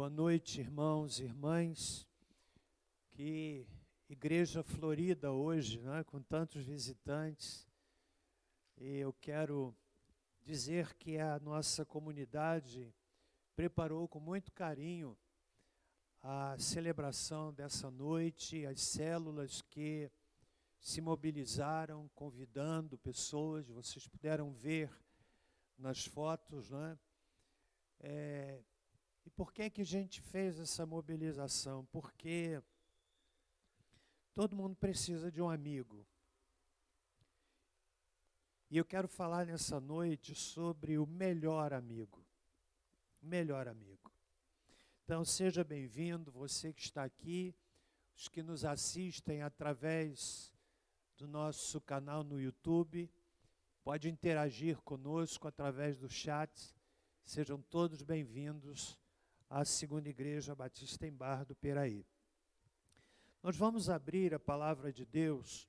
Boa noite, irmãos e irmãs. Que igreja florida hoje, né? Com tantos visitantes. E eu quero dizer que a nossa comunidade preparou com muito carinho a celebração dessa noite, as células que se mobilizaram, convidando pessoas. Vocês puderam ver nas fotos, né? E por que a gente fez essa mobilização? Porque todo mundo precisa de um amigo. E eu quero falar nessa noite sobre o melhor amigo. O melhor amigo. Então, seja bem-vindo, você que está aqui, os que nos assistem através do nosso canal no YouTube, pode interagir conosco através do chat. Sejam todos bem-vindos à Segunda Igreja Batista em Barra do Piraí. Nós vamos abrir a palavra de Deus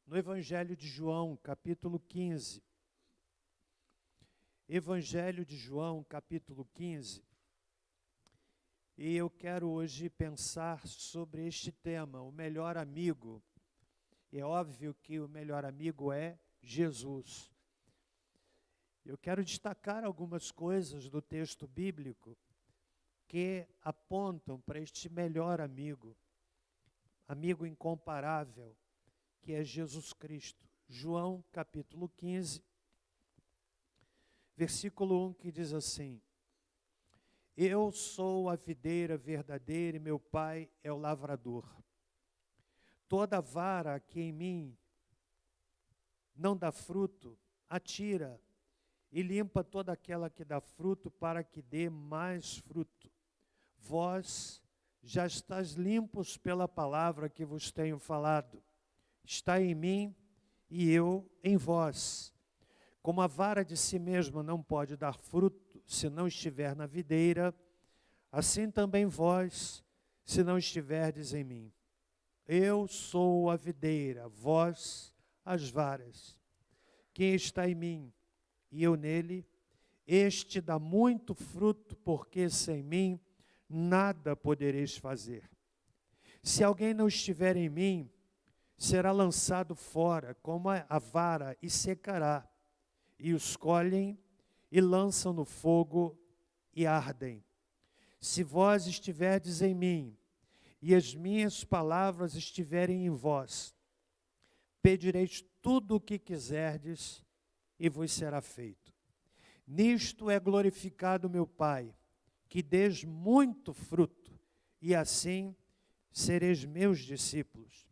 no Evangelho de João, capítulo 15. Evangelho de João, capítulo 15. E eu quero hoje pensar sobre este tema, o melhor amigo. É óbvio que o melhor amigo é Jesus. Eu quero destacar algumas coisas do texto bíblico que apontam para este melhor amigo, amigo incomparável, que é Jesus Cristo. João capítulo 15, versículo 1, que diz assim: Eu sou a videira verdadeira e meu Pai é o lavrador. Toda vara que em mim não dá fruto, atira e limpa toda aquela que dá fruto, para que dê mais fruto. Vós já estáis limpos pela palavra que vos tenho falado. Está em mim e eu em vós. Como a vara de si mesma não pode dar fruto se não estiver na videira, assim também vós, se não estiverdes em mim. Eu sou a videira, vós as varas. Quem está em mim e eu nele, este dá muito fruto, porque sem mim nada podereis fazer. Se alguém não estiver em mim, será lançado fora como a vara e secará. E os colhem e lançam no fogo e ardem. Se vós estiverdes em mim e as minhas palavras estiverem em vós, pedireis tudo o que quiserdes e vos será feito. Nisto é glorificado meu Pai, que deis muito fruto, e assim sereis meus discípulos.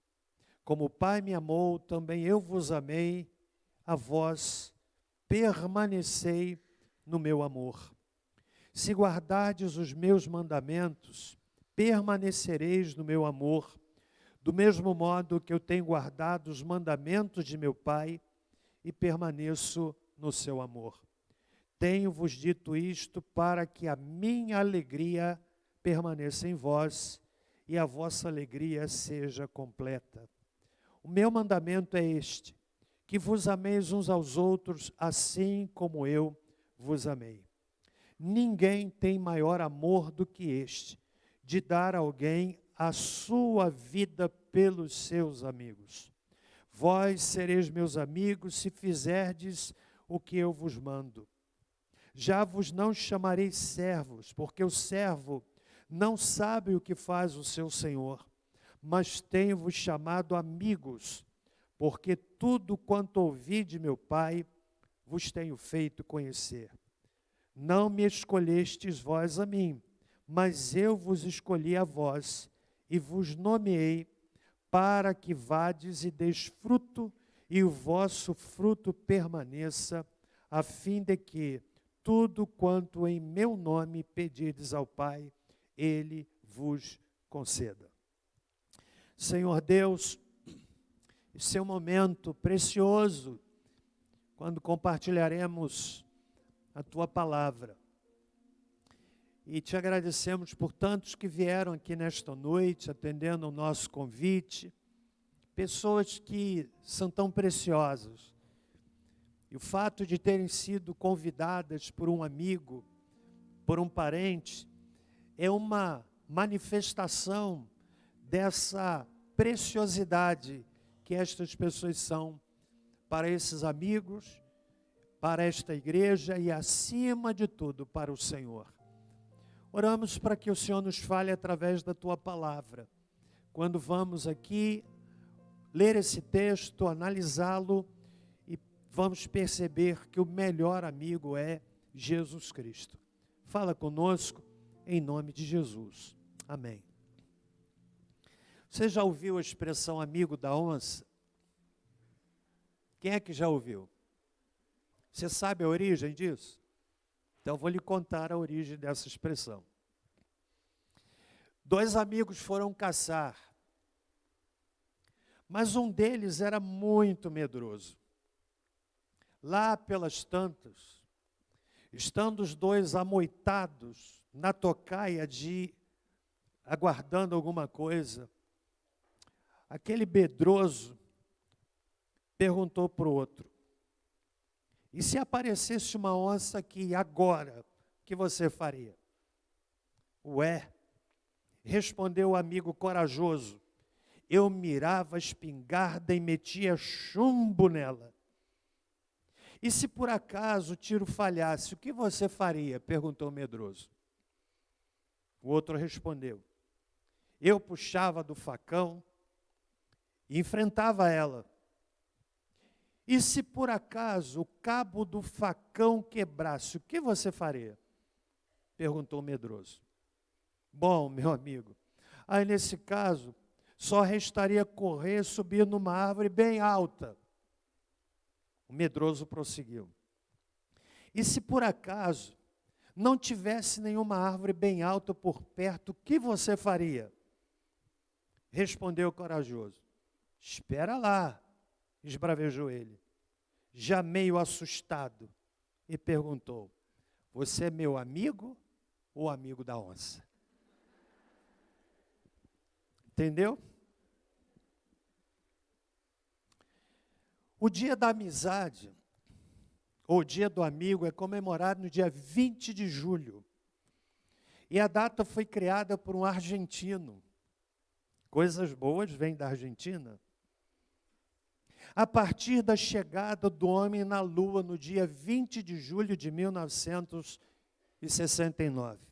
Como o Pai me amou, também eu vos amei, a vós permanecei no meu amor. Se guardardes os meus mandamentos, permanecereis no meu amor, do mesmo modo que eu tenho guardado os mandamentos de meu Pai e permaneço no seu amor. Tenho-vos dito isto para que a minha alegria permaneça em vós e a vossa alegria seja completa. O meu mandamento é este, que vos ameis uns aos outros assim como eu vos amei. Ninguém tem maior amor do que este, de dar a alguém a sua vida pelos seus amigos. Vós sereis meus amigos se fizerdes o que eu vos mando. Já vos não chamarei servos, porque o servo não sabe o que faz o seu senhor, mas tenho-vos chamado amigos, porque tudo quanto ouvi de meu Pai vos tenho feito conhecer. Não me escolhestes vós a mim, mas eu vos escolhi a vós e vos nomeei para que vades e deis fruto e o vosso fruto permaneça, a fim de que tudo quanto em meu nome pedirdes ao Pai, Ele vos conceda. Senhor Deus, esse é um momento precioso, quando compartilharemos a Tua palavra. E te agradecemos por tantos que vieram aqui nesta noite, atendendo ao nosso convite, pessoas que são tão preciosas. E o fato de terem sido convidadas por um amigo, por um parente, é uma manifestação dessa preciosidade que estas pessoas são para esses amigos, para esta igreja e, acima de tudo, para o Senhor. Oramos para que o Senhor nos fale através da Tua palavra. Quando vamos aqui ler esse texto, analisá-lo, e vamos perceber que o melhor amigo é Jesus Cristo. Fala conosco, em nome de Jesus. Amém. Você já ouviu a expressão amigo da onça? Quem é que já ouviu? Você sabe a origem disso? Então, vou lhe contar a origem dessa expressão. 2 amigos foram caçar, mas um deles era muito medroso. Lá pelas tantas, estando os 2 amoitados na tocaia aguardando alguma coisa, aquele medroso perguntou para o outro: e se aparecesse uma onça aqui agora, o que você faria? Ué, respondeu o amigo corajoso, eu mirava a espingarda e metia chumbo nela. E se por acaso o tiro falhasse, o que você faria? Perguntou o medroso. O outro respondeu, eu puxava do facão e enfrentava ela. E se por acaso o cabo do facão quebrasse, o que você faria? Perguntou o medroso. Bom, meu amigo, aí nesse caso, só restaria correr e subir numa árvore bem alta. O medroso prosseguiu. E se por acaso não tivesse nenhuma árvore bem alta por perto, o que você faria? Respondeu o corajoso. Espera lá, esbravejou ele, já meio assustado, e perguntou, você é meu amigo ou amigo da onça? Entendeu? O dia da amizade, ou o dia do amigo, é comemorado no dia 20 de julho. E a data foi criada por um argentino. Coisas boas vêm da Argentina. A partir da chegada do homem na Lua, no dia 20 de julho de 1969.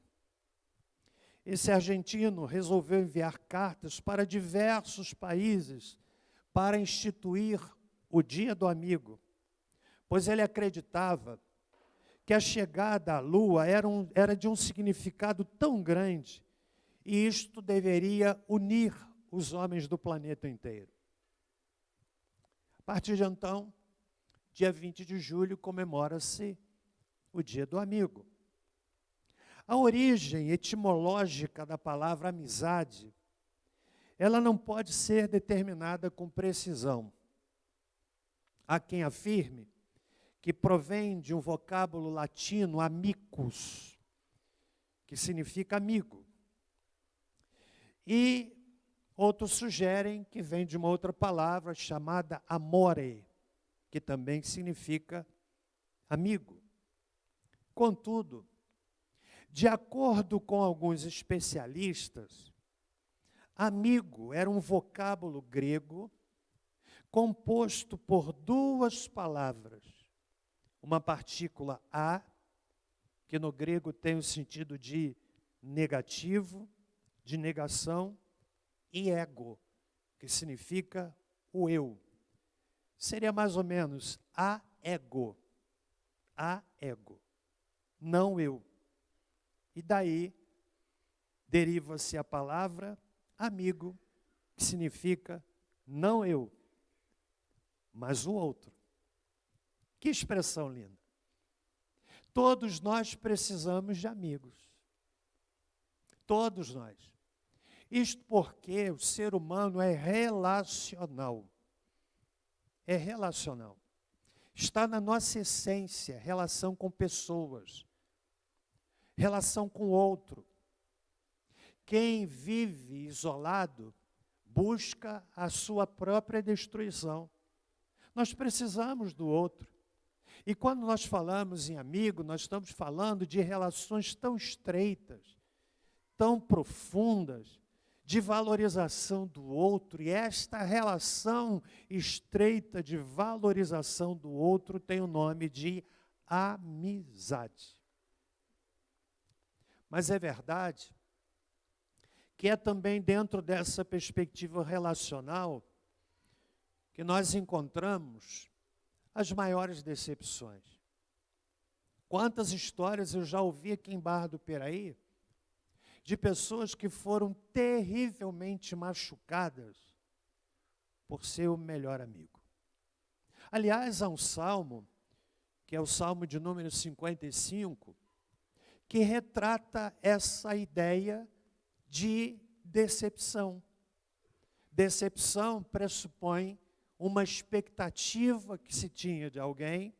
Esse argentino resolveu enviar cartas para diversos países para instituir o Dia do Amigo, pois ele acreditava que a chegada à Lua era de um significado tão grande, e isto deveria unir os homens do planeta inteiro. A partir de então, dia 20 de julho, comemora-se o Dia do Amigo. A origem etimológica da palavra amizade, ela não pode ser determinada com precisão. Há quem afirme que provém de um vocábulo latino, amicus, que significa amigo. E outros sugerem que vem de uma outra palavra chamada amore, que também significa amigo. Contudo, de acordo com alguns especialistas, amigo era um vocábulo grego composto por 2 palavras. Uma partícula a, que no grego tem o sentido de negativo, de negação, e ego, que significa o eu. Seria mais ou menos a ego, não eu. E daí deriva-se a palavra amigo, que significa não eu, mas o outro. Que expressão linda. Todos nós precisamos de amigos. Todos nós. Isto porque o ser humano é relacional. É relacional. Está na nossa essência, relação com pessoas, relação com o outro. Quem vive isolado busca a sua própria destruição. Nós precisamos do outro. E quando nós falamos em amigo, nós estamos falando de relações tão estreitas, tão profundas de valorização do outro, e esta relação estreita de valorização do outro tem o nome de amizade. Mas é verdade que é também dentro dessa perspectiva relacional que nós encontramos as maiores decepções. Quantas histórias eu já ouvi aqui em Barra do Piraí de pessoas que foram terrivelmente machucadas por seu melhor amigo. Aliás, há um salmo, que é o Salmo de número 55, que retrata essa ideia de decepção. Decepção pressupõe uma expectativa que se tinha de alguém,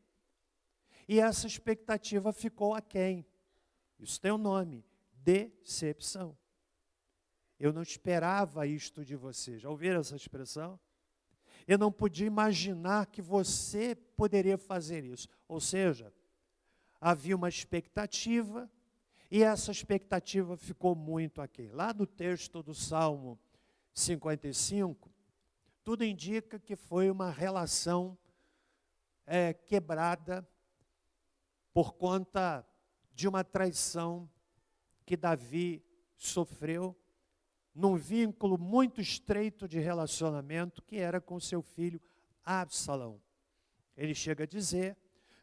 e essa expectativa ficou aquém. Isso tem um nome, decepção. Eu não esperava isto de você. Já ouviram essa expressão? Eu não podia imaginar que você poderia fazer isso. Ou seja, havia uma expectativa e essa expectativa ficou muito aquém. Lá no texto do Salmo 55, tudo indica que foi uma relação quebrada por conta de uma traição que Davi sofreu num vínculo muito estreito de relacionamento que era com seu filho Absalão. Ele chega a dizer,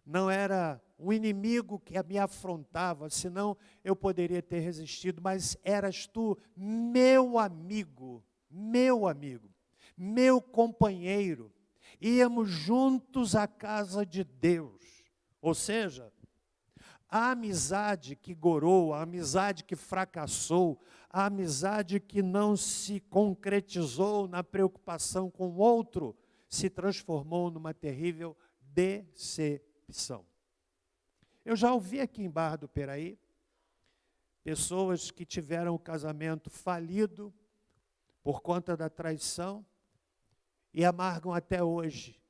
não era um inimigo que me afrontava, senão eu poderia ter resistido, mas eras tu meu amigo, meu companheiro. Íamos juntos à casa de Deus. Ou seja, a amizade que gorou, a amizade que fracassou, a amizade que não se concretizou na preocupação com o outro, se transformou numa terrível decepção. Eu já ouvi aqui em Barra do Piraí, pessoas que tiveram o casamento falido por conta da traição e amargam até hoje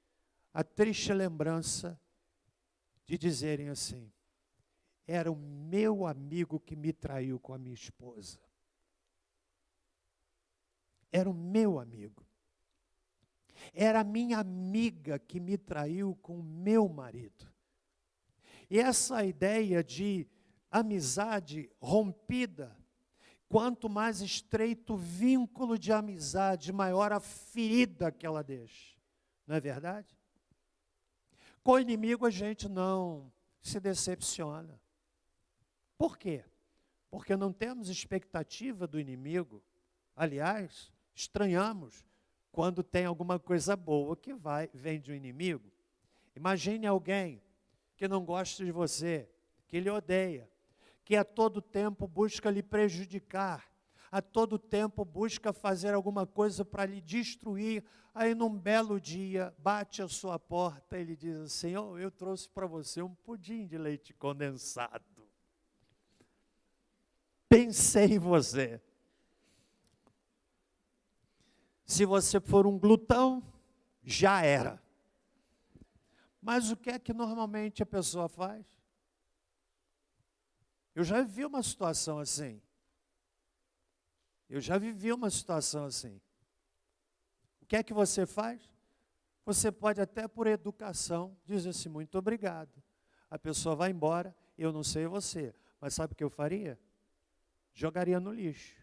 a triste lembrança de dizerem assim, era o meu amigo que me traiu com a minha esposa. Era o meu amigo. Era a minha amiga que me traiu com o meu marido. E essa ideia de amizade rompida, quanto mais estreito o vínculo de amizade, maior a ferida que ela deixa. Não é verdade? Com o inimigo a gente não se decepciona. Por quê? Porque não temos expectativa do inimigo. Aliás, estranhamos quando tem alguma coisa boa que vem de um inimigo. Imagine alguém que não gosta de você, que lhe odeia, que a todo tempo busca lhe prejudicar, a todo tempo busca fazer alguma coisa para lhe destruir. Aí num belo dia, bate a sua porta e lhe diz assim, eu trouxe para você um pudim de leite condensado. Pensei em você. Se você for um glutão, já era. Mas o que é que normalmente a pessoa faz? Eu já vivi uma situação assim. O que é que você faz? Você pode até por educação dizer assim, muito obrigado. A pessoa vai embora, eu não sei você, mas sabe o que eu faria? Jogaria no lixo.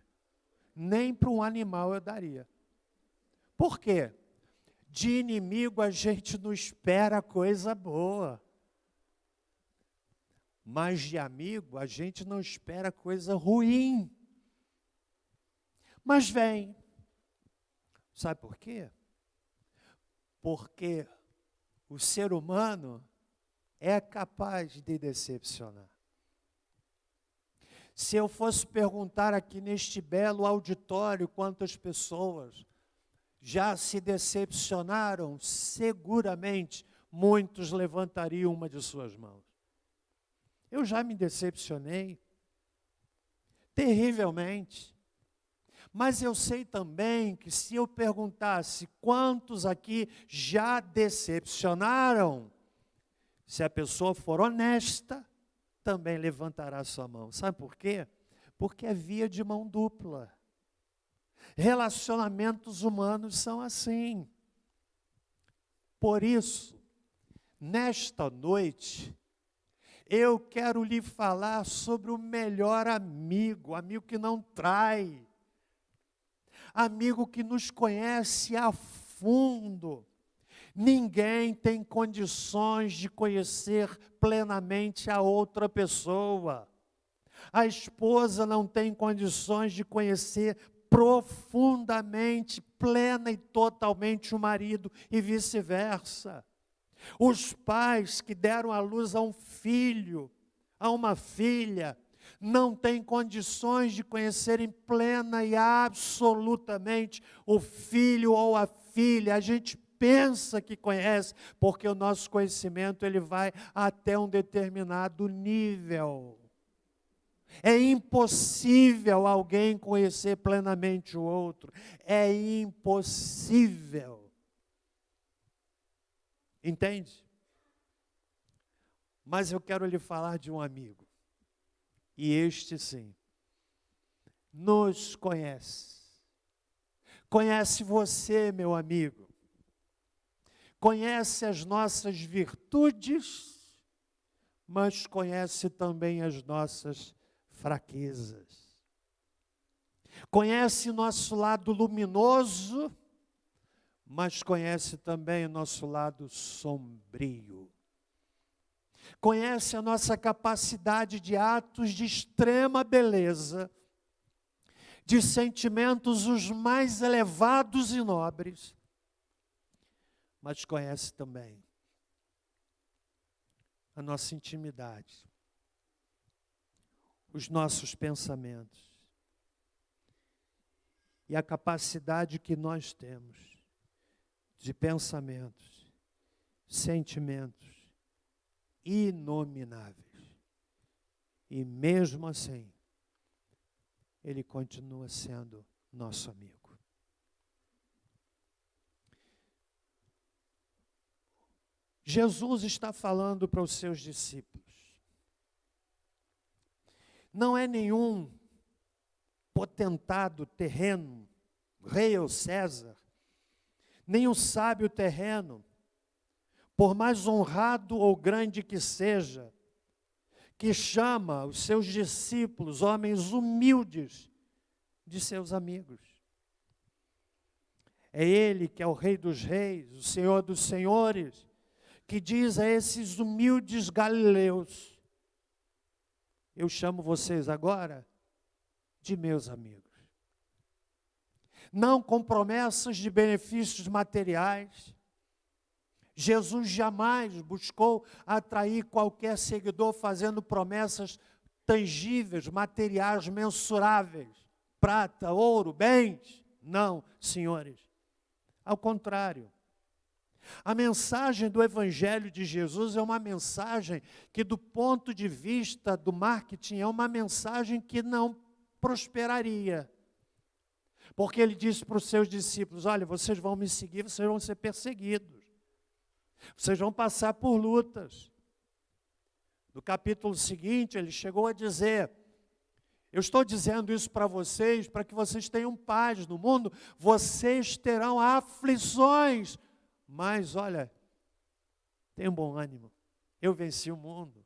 Nem para um animal eu daria. Por quê? De inimigo a gente não espera coisa boa. Mas de amigo a gente não espera coisa ruim. Mas vem. Sabe por quê? Porque o ser humano é capaz de decepcionar. Se eu fosse perguntar aqui neste belo auditório quantas pessoas já se decepcionaram, seguramente muitos levantariam uma de suas mãos. Eu já me decepcionei, terrivelmente. Mas eu sei também que se eu perguntasse quantos aqui já decepcionaram, se a pessoa for honesta, também levantará sua mão. Sabe por quê? Porque é via de mão dupla. Relacionamentos humanos são assim. Por isso, nesta noite, eu quero lhe falar sobre o melhor amigo, amigo que não trai, amigo que nos conhece a fundo. Ninguém tem condições de conhecer plenamente a outra pessoa. A esposa não tem condições de conhecer profundamente, plena e totalmente o marido e vice-versa. Os pais que deram à luz a um filho, a uma filha, não têm condições de conhecerem plena e absolutamente o filho ou a filha. A gente pensa que conhece, porque o nosso conhecimento ele vai até um determinado nível. É impossível alguém conhecer plenamente o outro. É impossível. Entende? Mas eu quero lhe falar de um amigo. E este sim, nos conhece. Conhece você, meu amigo. Conhece as nossas virtudes, mas conhece também as nossas fraquezas. Conhece nosso lado luminoso, mas conhece também o nosso lado sombrio. Conhece a nossa capacidade de atos de extrema beleza, de sentimentos os mais elevados e nobres, mas conhece também a nossa intimidade, os nossos pensamentos e a capacidade que nós temos de pensamentos, sentimentos inomináveis. E mesmo assim, Ele continua sendo nosso amigo. Jesus está falando para os seus discípulos. Não é nenhum potentado terreno, rei ou César, nem um sábio terreno, por mais honrado ou grande que seja, que chama os seus discípulos, homens humildes, de seus amigos. É Ele que é o Rei dos Reis, o Senhor dos Senhores, que diz a esses humildes galileus: eu chamo vocês agora de meus amigos. Não com promessas de benefícios materiais. Jesus jamais buscou atrair qualquer seguidor fazendo promessas tangíveis, materiais, mensuráveis. Prata, ouro, bens. Não, senhores. Ao contrário. A mensagem do Evangelho de Jesus é uma mensagem que, do ponto de vista do marketing, é uma mensagem que não prosperaria. Porque Ele disse para os seus discípulos: olha, vocês vão me seguir, vocês vão ser perseguidos. Vocês vão passar por lutas. No capítulo seguinte, Ele chegou a dizer: eu estou dizendo isso para vocês, para que vocês tenham paz no mundo. Vocês terão aflições. Mas, olha, tenham bom ânimo. Eu venci o mundo.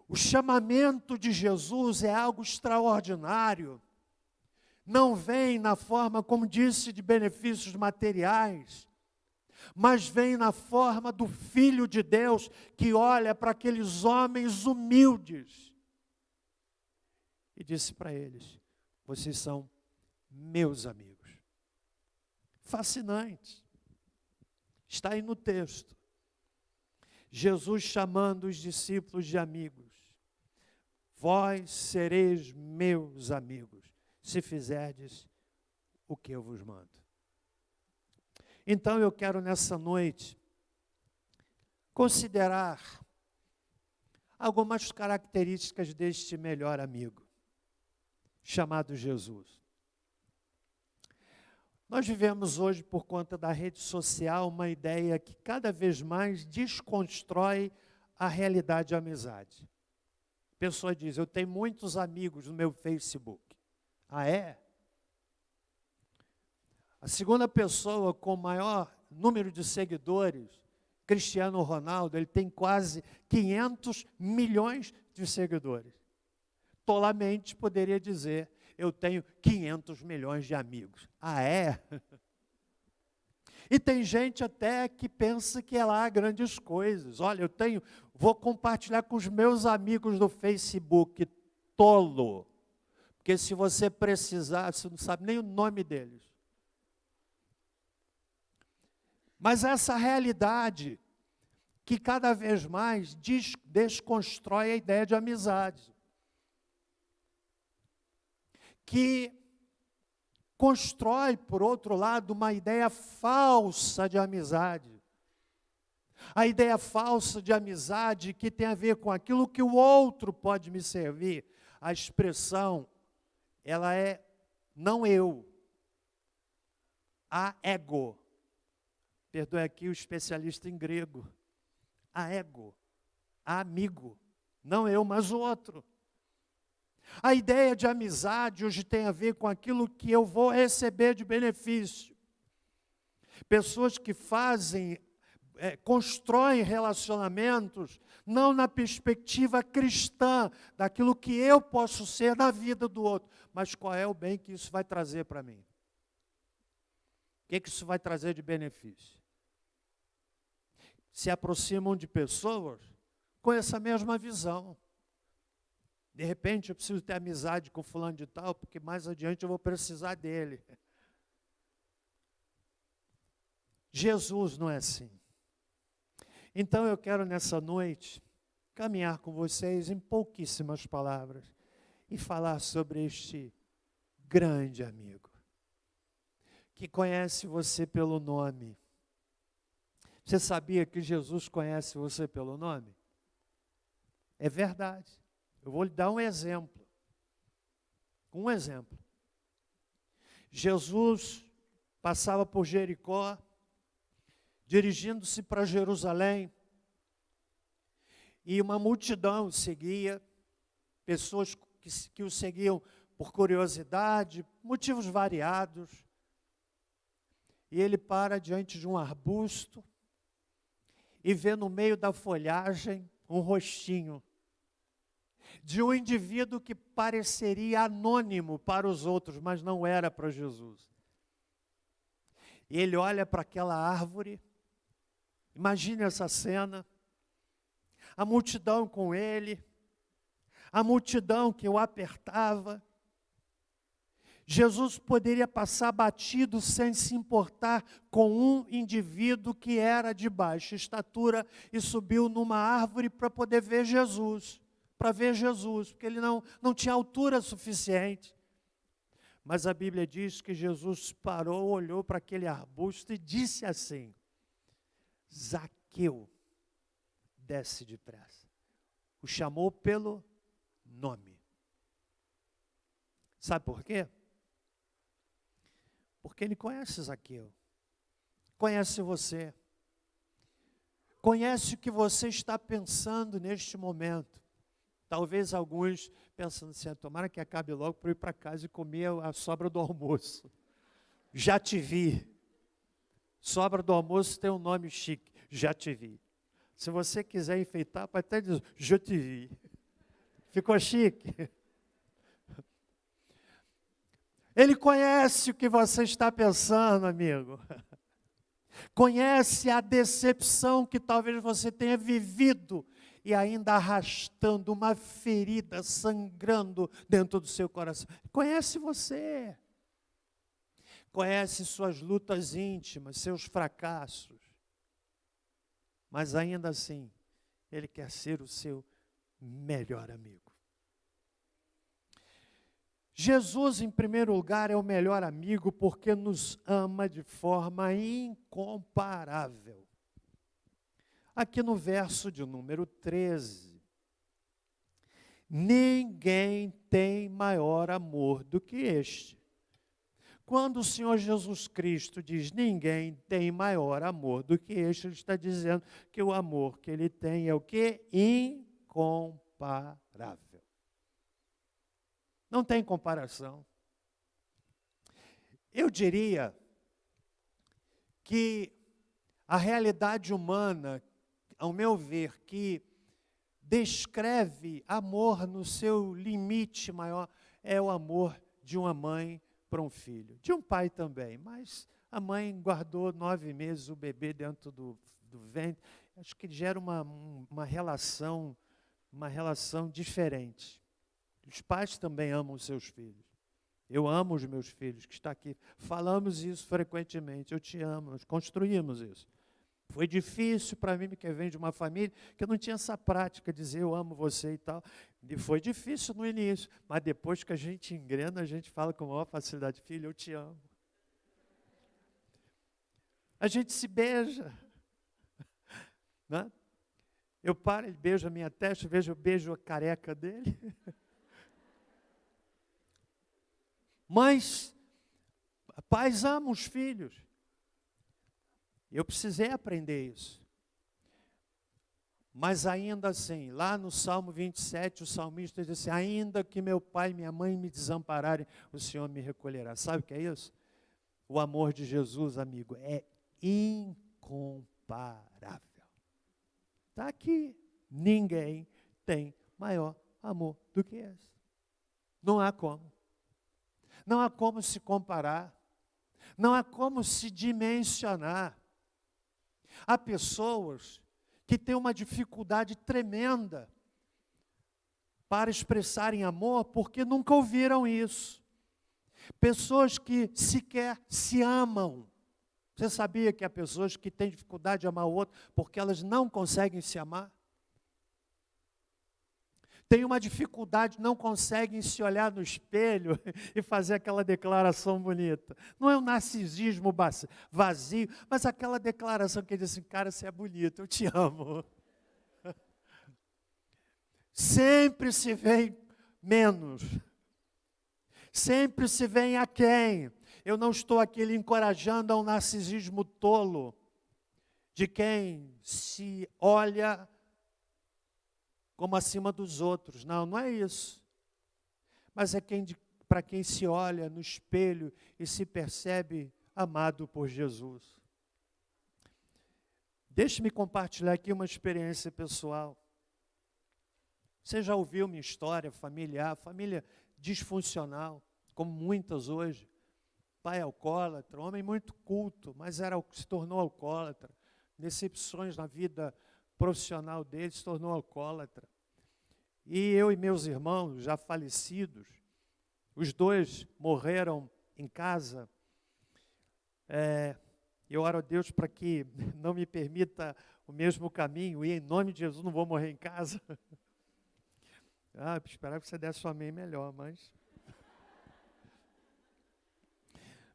O chamamento de Jesus é algo extraordinário. Não vem na forma, como disse, de benefícios materiais, mas vem na forma do Filho de Deus, que olha para aqueles homens humildes e disse para eles: vocês são meus amigos. Fascinante. Está aí no texto. Jesus chamando os discípulos de amigos. Vós sereis meus amigos, se fizerdes o que eu vos mando. Então eu quero nessa noite considerar algumas características deste melhor amigo, chamado Jesus. Nós vivemos hoje, por conta da rede social, uma ideia que cada vez mais desconstrói a realidade de amizade. pessoa diz, eu tenho muitos amigos no meu Facebook. Ah, é? A segunda pessoa com maior número de seguidores, Cristiano Ronaldo, ele tem quase 500 milhões de seguidores. Tolamente poderia dizer, eu tenho 500 milhões de amigos. Ah, é? E tem gente até que pensa que é lá grandes coisas. Olha, vou compartilhar com os meus amigos do Facebook. Tolo. Porque se você precisar, você não sabe nem o nome deles. Mas essa realidade que cada vez mais desconstrói a ideia de amizade. Que constrói, por outro lado, uma ideia falsa de amizade. A ideia falsa de amizade que tem a ver com aquilo que o outro pode me servir. A expressão, ela é não eu, a ego. Perdoe aqui o especialista em grego. A ego, a amigo. Não eu, mas o outro. A ideia de amizade hoje tem a ver com aquilo que eu vou receber de benefício. Pessoas que constroem relacionamentos, não na perspectiva cristã, daquilo que eu posso ser na vida do outro, mas qual é o bem que isso vai trazer para mim? O que isso vai trazer de benefício? Se aproximam de pessoas com essa mesma visão. De repente eu preciso ter amizade com fulano de tal, porque mais adiante eu vou precisar dele. Jesus não é assim. Então eu quero nessa noite caminhar com vocês em pouquíssimas palavras e falar sobre este grande amigo que conhece você pelo nome. Você sabia que Jesus conhece você pelo nome? É verdade. Eu vou lhe dar um exemplo. Um exemplo. Jesus passava por Jericó, dirigindo-se para Jerusalém, e uma multidão o seguia, pessoas que o seguiam por curiosidade, motivos variados. E ele para diante de um arbusto e vê no meio da folhagem um rostinho de um indivíduo que pareceria anônimo para os outros, mas não era para Jesus. E ele olha para aquela árvore, imagine essa cena, a multidão com ele, a multidão que o apertava. Jesus poderia passar batido sem se importar com um indivíduo que era de baixa estatura e subiu numa árvore para poder ver Jesus, porque ele não tinha altura suficiente. Mas a Bíblia diz que Jesus parou, olhou para aquele arbusto e disse assim: Zaqueu, desce depressa. O chamou pelo nome. Sabe por quê? Porque ele conhece Zaqueu, conhece você, conhece o que você está pensando neste momento. Talvez alguns pensando assim, tomara que acabe logo para eu ir para casa e comer a sobra do almoço. Já te vi. Sobra do almoço tem um nome chique, já te vi. Se você quiser enfeitar, pode até dizer, já te vi. Ficou chique? Ele conhece o que você está pensando, amigo. Conhece a decepção que talvez você tenha vivido e ainda arrastando uma ferida, sangrando dentro do seu coração. Conhece você. Conhece suas lutas íntimas, seus fracassos. Mas ainda assim, Ele quer ser o seu melhor amigo. Jesus, em primeiro lugar, é o melhor amigo porque nos ama de forma incomparável. Aqui no verso de número 13. Ninguém tem maior amor do que este. Quando o Senhor Jesus Cristo diz ninguém tem maior amor do que este, Ele está dizendo que o amor que Ele tem é o quê? Incomparável. Não tem comparação. Eu diria que a realidade humana, ao meu ver, que descreve amor no seu limite maior, é o amor de uma mãe para um filho. De um pai também, mas a mãe guardou 9 meses o bebê dentro do ventre. Acho que gera uma relação diferente. Os pais também amam os seus filhos. Eu amo os meus filhos, que está aqui. Falamos isso frequentemente. Eu te amo, nós construímos isso. Foi difícil para mim, que vem de uma família que eu não tinha essa prática de dizer eu amo você e tal. E foi difícil no início, mas depois que a gente engrena, a gente fala com maior facilidade: filho, eu te amo. A gente se beija. Né? Eu paro, ele beija a minha testa, eu beijo a careca dele. Mas pais amam os filhos. Eu precisei aprender isso. Mas ainda assim, lá no Salmo 27, o salmista diz assim: ainda que meu pai e minha mãe me desampararem, o Senhor me recolherá. Sabe o que é isso? O amor de Jesus, amigo, é incomparável. Está aqui. Ninguém tem maior amor do que esse. Não há como. Não há como se comparar. Não há como se dimensionar. Há pessoas que têm uma dificuldade tremenda para expressarem amor porque nunca ouviram isso. Pessoas que sequer se amam. Você sabia que há pessoas que têm dificuldade de amar o outro porque elas não conseguem se amar? Tem uma dificuldade, não conseguem se olhar no espelho e fazer aquela declaração bonita. Não é um narcisismo vazio, mas aquela declaração que diz assim: cara, você é bonito, eu te amo. Sempre se vê menos. Sempre se vê aquém. Eu não estou aqui lhe encorajando a um narcisismo tolo, de quem se olha como acima dos outros. Não, não é isso. Mas é para quem se olha no espelho e se percebe amado por Jesus. Deixe-me compartilhar aqui uma experiência pessoal. Você já ouviu minha história familiar, família disfuncional, como muitas hoje. Pai alcoólatra, homem muito culto, mas se tornou alcoólatra. Decepções na vida profissional dele, se tornou alcoólatra. E eu e meus irmãos, já falecidos, os dois morreram em casa. Eu oro a Deus para que não me permita o mesmo caminho, e em nome de Jesus não vou morrer em casa. Esperava que você desse um amém melhor, mas...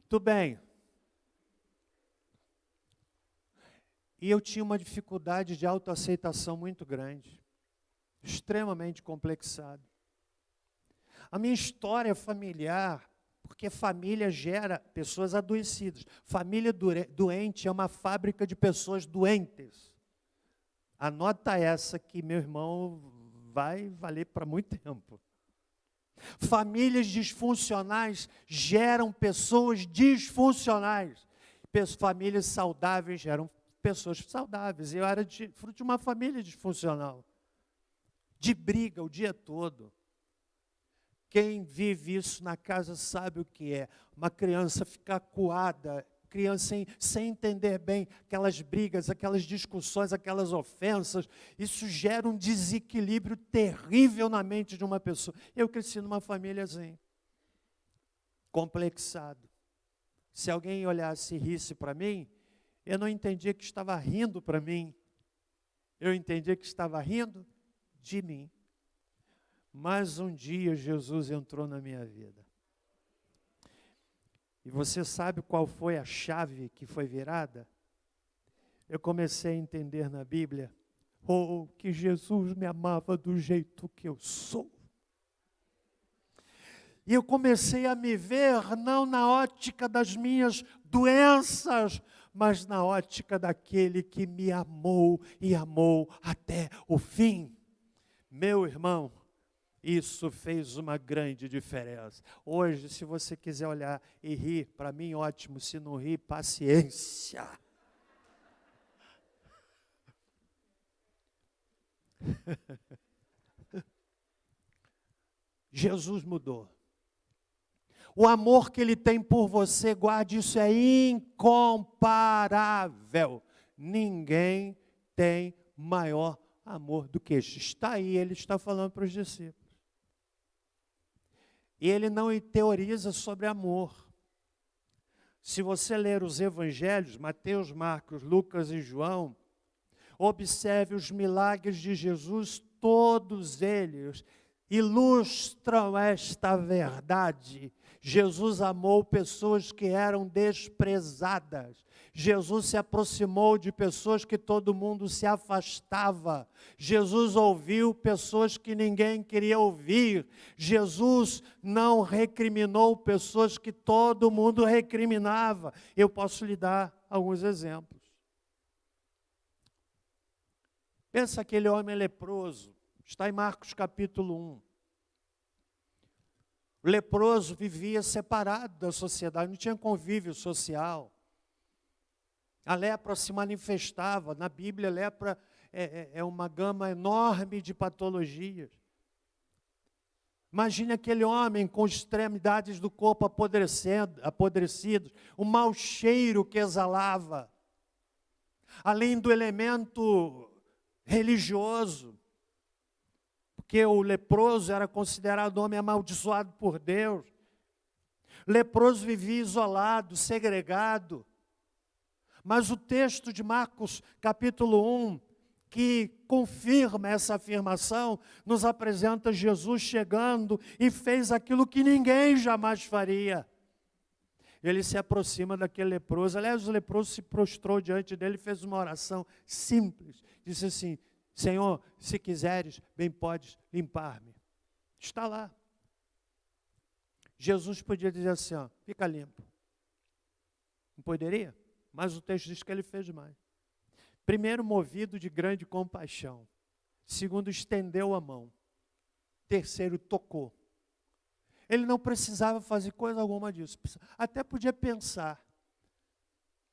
Tudo bem. E eu tinha uma dificuldade de autoaceitação muito grande, extremamente complexado. A minha história familiar, porque família gera pessoas adoecidas. Família doente é uma fábrica de pessoas doentes. Anota essa que, meu irmão, vai valer para muito tempo. Famílias disfuncionais geram pessoas disfuncionais. Famílias saudáveis geram pessoas saudáveis. Eu era fruto de uma família disfuncional, de briga o dia todo. Quem vive isso na casa sabe o que é. Uma criança ficar acuada, criança sem entender bem aquelas brigas, aquelas discussões, aquelas ofensas. Isso gera um desequilíbrio terrível na mente de uma pessoa. Eu cresci numa família assim, complexado. Se alguém olhasse e risse para mim, eu não entendia que estava rindo para mim. Eu entendia que estava rindo de mim. Mas um dia Jesus entrou na minha vida. E você sabe qual foi a chave que foi virada? Eu comecei a entender na Bíblia, que Jesus me amava do jeito que eu sou. E eu comecei a me ver não na ótica das minhas doenças, mas na ótica daquele que me amou e amou até o fim. Meu irmão, Isso fez uma grande diferença. Hoje, se você quiser olhar e rir, para mim ótimo, se não rir, paciência. Jesus mudou. O amor que Ele tem por você, guarde isso, é incomparável. Ninguém tem maior amor do que este. Está aí, Ele está falando para os discípulos. E Ele não teoriza sobre amor. Se você ler os evangelhos, Mateus, Marcos, Lucas e João, observe os milagres de Jesus, todos eles ilustram esta verdade. Jesus amou pessoas que eram desprezadas. Jesus se aproximou de pessoas que todo mundo se afastava. Jesus ouviu pessoas que ninguém queria ouvir. Jesus não recriminou pessoas que todo mundo recriminava. Eu posso lhe dar alguns exemplos. Pensa aquele homem leproso. Está em Marcos capítulo 1. O leproso vivia separado da sociedade, não tinha convívio social. A lepra se manifestava. Na Bíblia, a lepra é uma gama enorme de patologias. Imagine aquele homem com extremidades do corpo apodrecidos, o mau cheiro que exalava, além do elemento religioso, porque o leproso era considerado homem amaldiçoado por Deus. O leproso vivia isolado, segregado. Mas o texto de Marcos, capítulo 1, que confirma essa afirmação, nos apresenta Jesus chegando e fez aquilo que ninguém jamais faria. Ele se aproxima daquele leproso. Aliás, o leproso se prostrou diante dele e fez uma oração simples. Disse assim: Senhor, se quiseres, bem podes limpar-me. Está lá. Jesus podia dizer assim, ó, fica limpo. Não poderia? Mas o texto diz que ele fez mais. Primeiro, movido de grande compaixão. Segundo, estendeu a mão. Terceiro, tocou. Ele não precisava fazer coisa alguma disso. Até podia pensar.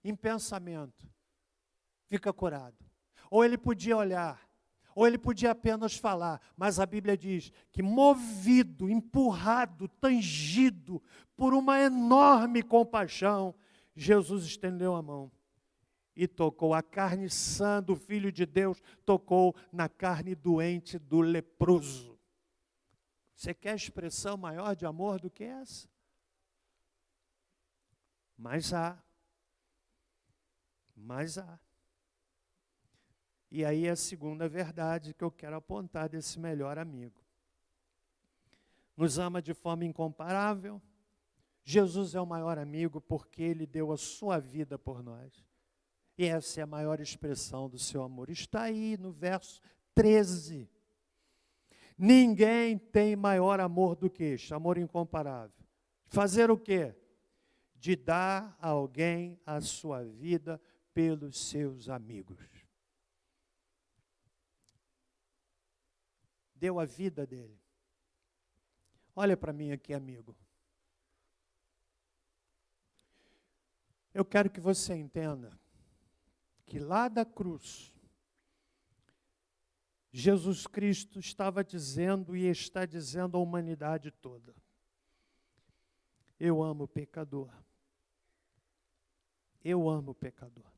Em pensamento. Fica curado. Ou ele podia olhar. Ou ele podia apenas falar. Mas a Bíblia diz que movido, empurrado, tangido por uma enorme compaixão, Jesus estendeu a mão e tocou. A carne sã do Filho de Deus tocou na carne doente do leproso. Você quer expressão maior de amor do que essa? Mas há. E aí é a segunda verdade que eu quero apontar desse melhor amigo. Nos ama de forma incomparável. Jesus é o maior amigo porque Ele deu a sua vida por nós. E essa é a maior expressão do seu amor. Está aí no verso 13. Ninguém tem maior amor do que este, amor incomparável. Fazer o quê? De dar a alguém a sua vida pelos seus amigos. Deu a vida dele. Olha para mim aqui, amigo. Eu quero que você entenda que lá da cruz, Jesus Cristo estava dizendo e está dizendo à humanidade toda: eu amo o pecador. Eu amo o pecador.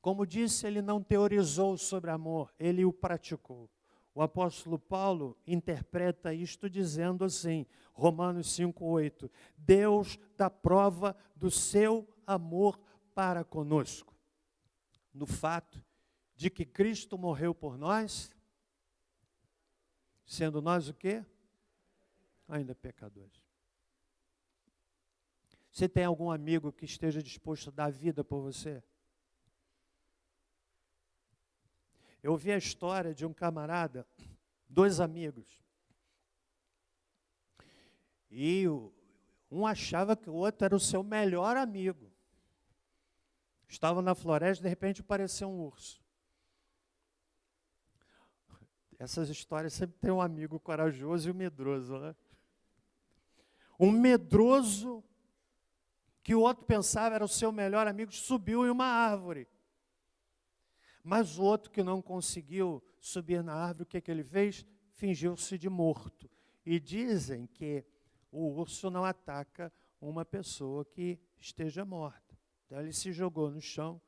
Como disse, ele não teorizou sobre amor, ele o praticou. O apóstolo Paulo interpreta isto dizendo assim, Romanos 5:8, Deus dá prova do seu amor para conosco, no fato de que Cristo morreu por nós, sendo nós o quê? Ainda pecadores. Você tem algum amigo que esteja disposto a dar vida por você? Eu ouvi a história de um camarada, dois amigos, e um achava que o outro era o seu melhor amigo. Estavam na floresta, de repente apareceu um urso. Essas histórias sempre tem um amigo corajoso e um medroso, né? Um medroso, que o outro pensava era o seu melhor amigo, subiu em uma árvore. Mas o outro que não conseguiu subir na árvore, o que ele fez? Fingiu-se de morto. E dizem que o urso não ataca uma pessoa que esteja morta. Então ele se jogou no chão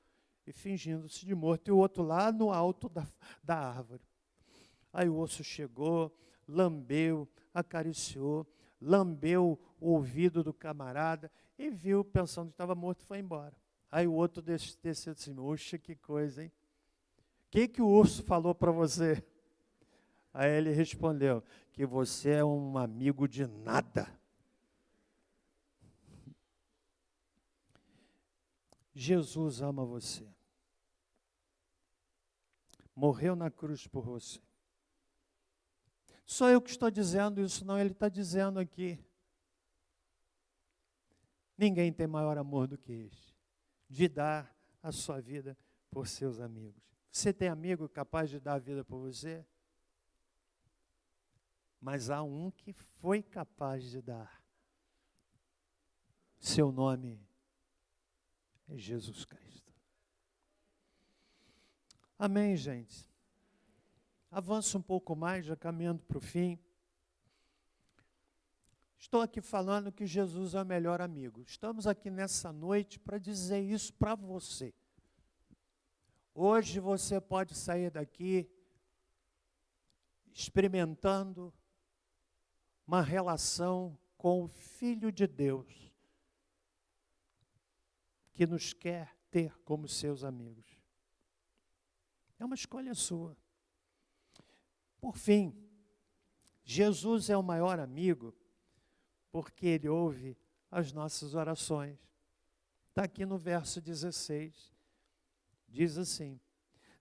e fingindo-se de morto, e o outro lá no alto da árvore. Aí o urso chegou, lambeu, acariciou, lambeu o ouvido do camarada e viu, pensando que estava morto, e foi embora. Aí o outro desceu assim, oxa, que coisa, hein? O que o urso falou para você? Aí ele respondeu, que você é um amigo de nada. Jesus ama você. Morreu na cruz por você. Sou eu que estou dizendo isso, não, ele está dizendo aqui. Ninguém tem maior amor do que este, de dar a sua vida por seus amigos. Você tem amigo capaz de dar a vida por você? Mas há um que foi capaz de dar. Seu nome é Jesus Cristo. Amém, gente? Avança um pouco mais, já caminhando para o fim. Estou aqui falando que Jesus é o melhor amigo. Estamos aqui nessa noite para dizer isso para você. Hoje você pode sair daqui experimentando uma relação com o Filho de Deus, que nos quer ter como seus amigos. É uma escolha sua. Por fim, Jesus é o maior amigo porque Ele ouve as nossas orações. Está aqui no verso 16. Diz assim,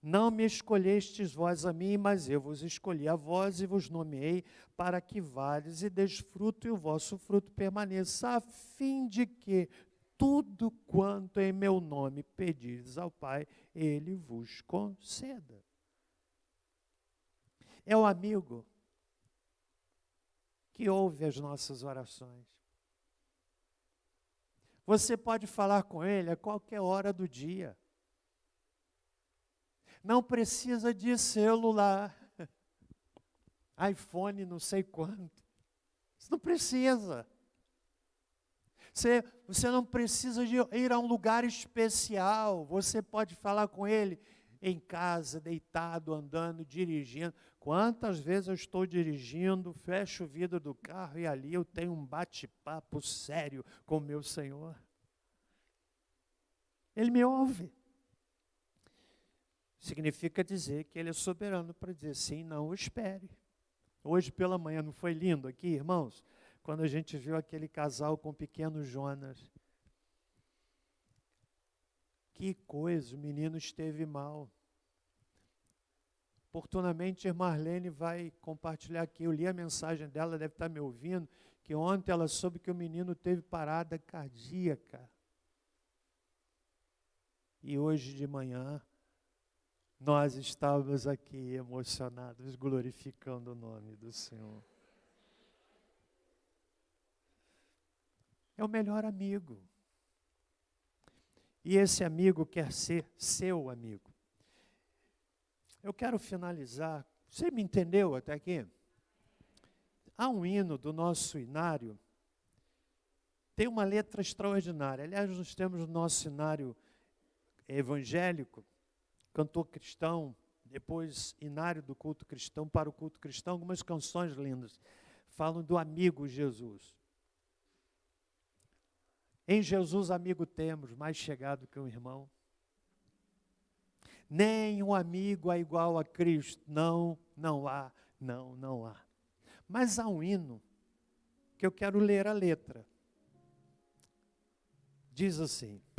não me escolhestes vós a mim, mas eu vos escolhi a vós e vos nomeei para que vales e deis fruto e o vosso fruto permaneça, a fim de que tudo quanto em meu nome pedires ao Pai, Ele vos conceda. É o amigo que ouve as nossas orações. Você pode falar com Ele a qualquer hora do dia. Não precisa de celular, iPhone não sei quanto. Você não precisa. Você não precisa de ir a um lugar especial. Você pode falar com Ele em casa, deitado, andando, dirigindo. Quantas vezes eu estou dirigindo, fecho o vidro do carro e ali eu tenho um bate-papo sério com o meu Senhor. Ele me ouve. Significa dizer que Ele é soberano para dizer sim, não, espere. Hoje pela manhã, não foi lindo aqui, irmãos? Quando a gente viu aquele casal com o pequeno Jonas. Que coisa, o menino esteve mal. Oportunamente, a irmã Marlene vai compartilhar aqui. Eu li a mensagem dela, deve estar me ouvindo, que ontem ela soube que o menino teve parada cardíaca. E hoje de manhã, nós estávamos aqui emocionados, glorificando o nome do Senhor. É o melhor amigo. E esse amigo quer ser seu amigo. Eu quero finalizar. Você me entendeu até aqui? Há um hino do nosso inário, tem uma letra extraordinária. Aliás, nós temos no nosso inário evangélico, cantor cristão, depois inário do culto cristão para o culto cristão, algumas canções lindas, falam do amigo Jesus. Em Jesus, amigo temos, mais chegado que um irmão. Nem um amigo é igual a Cristo. Não, não há, não, não há. Mas há um hino que eu quero ler a letra. Diz assim: